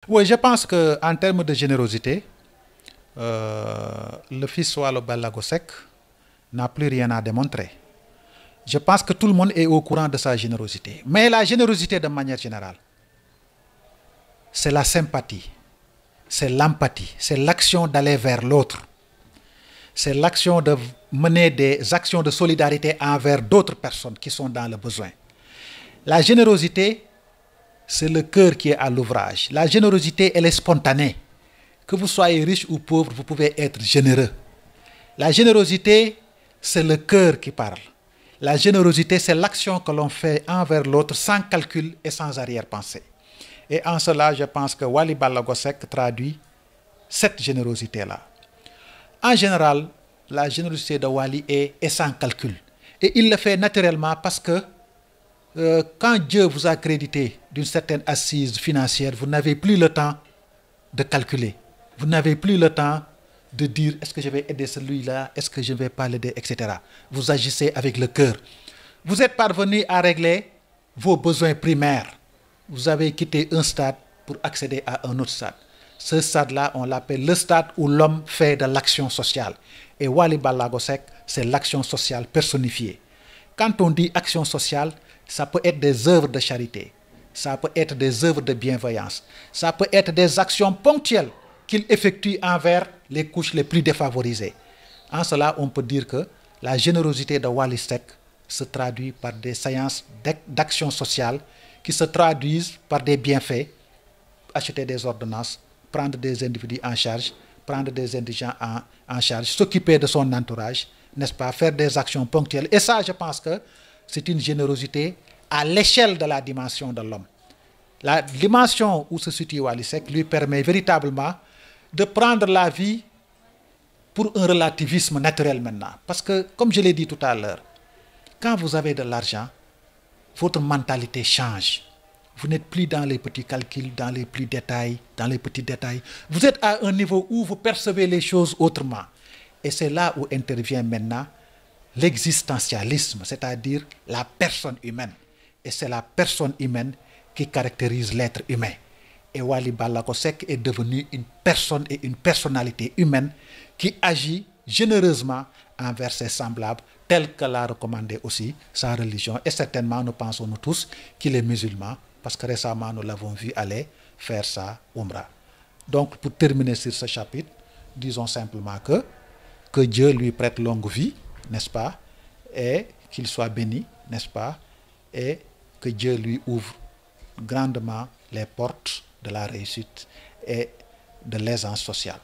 Oui, je pense qu'en termes de générosité, le fils Walo Ballagosek n'a plus rien à démontrer. Je pense que tout le monde est au courant de sa générosité. Mais la générosité de manière générale, c'est la sympathie, c'est l'empathie, c'est l'action d'aller vers l'autre, c'est l'action de mener des actions de solidarité envers d'autres personnes qui sont dans le besoin. La générosité, c'est le cœur qui est à l'ouvrage. La générosité, elle est spontanée. Que vous soyez riche ou pauvre, vous pouvez être généreux. La générosité, c'est le cœur qui parle. La générosité, c'est l'action que l'on fait envers l'autre sans calcul et sans arrière-pensée. Et en cela, je pense que Wally Ballagosek traduit cette générosité-là. En général, la générosité de Wally est sans calcul. Et il le fait naturellement parce que quand Dieu vous a crédité d'une certaine assise financière, vous n'avez plus le temps de calculer. Vous n'avez plus le temps de dire est-ce que je vais aider celui-là, est-ce que je ne vais pas l'aider, etc. Vous agissez avec le cœur. Vous êtes parvenu à régler vos besoins primaires. Vous avez quitté un stade pour accéder à un autre stade. Ce stade-là, on l'appelle le stade où l'homme fait de l'action sociale. Et Wally Ballagosek, c'est l'action sociale personnifiée. Quand on dit action sociale, ça peut être des œuvres de charité, ça peut être des œuvres de bienveillance, ça peut être des actions ponctuelles qu'il effectue envers les couches les plus défavorisées. En cela, on peut dire que la générosité de Wally Seck se traduit par des séances d'action sociale qui se traduisent par des bienfaits, acheter des ordonnances, prendre des individus en charge, prendre des indigents en charge, s'occuper de son entourage, n'est-ce pas, faire des actions ponctuelles. Et ça, je pense que c'est une générosité à l'échelle de la dimension de l'homme. La dimension où se situe Wally Seck lui permet véritablement de prendre la vie pour un relativisme naturel maintenant. Parce que, comme je l'ai dit tout à l'heure, quand vous avez de l'argent, votre mentalité change. Vous n'êtes plus dans les petits calculs, dans les petits détails. Vous êtes à un niveau où vous percevez les choses autrement. Et c'est là où intervient maintenant l'existentialisme, c'est-à-dire la personne humaine. Et c'est la personne humaine qui caractérise l'être humain. Et Wally Ballagosek est devenu une personne et une personnalité humaine qui agit généreusement envers ses semblables, tel que l'a recommandé aussi sa religion. Et certainement, nous pensons nous tous qu'il est musulman, parce que récemment, nous l'avons vu aller faire sa Umrah. Donc, pour terminer sur ce chapitre, disons simplement que Dieu lui prête longue vie, n'est-ce pas, et qu'il soit béni, n'est-ce pas, et que Dieu lui ouvre grandement les portes de la réussite et de l'aisance sociale.